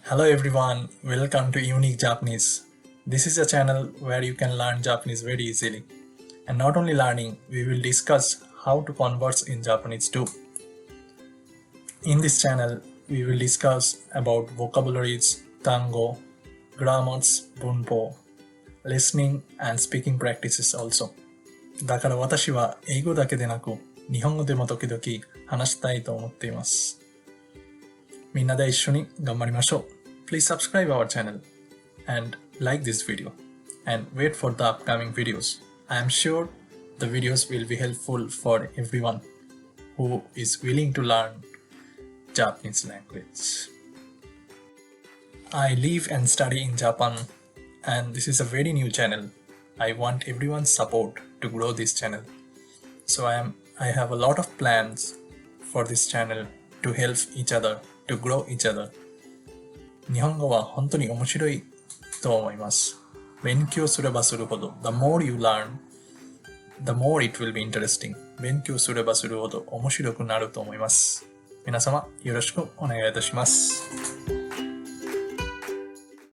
Hello everyone, welcome to Unique Japanese. This is a channel where you can learn Japanese very easily. And not only learning, we will discuss how to converse in Japanese too. In this channel, we will discuss about vocabularies, tango, grammars, bunpo, listening and speaking practices also. だから私は英語だけでなく、日本語でも時々話したいと思っています。みんなで一緒に頑張りましょう。Please subscribe our channel and like this video and wait for the upcoming videos. I am sure the videos will be helpful for everyone who is willing to learn Japanese language. I live and study in Japan and this is a very new channel. I want everyone's support to grow this channel. So I have a lot of plans for this channel to help each other, to grow each other. 日本語は本当に面白いと思います。勉強すればするほど、the more you learn, the more it will be interesting. 勉強すればするほど面白くなると思います。皆様よろしくお願いいたします。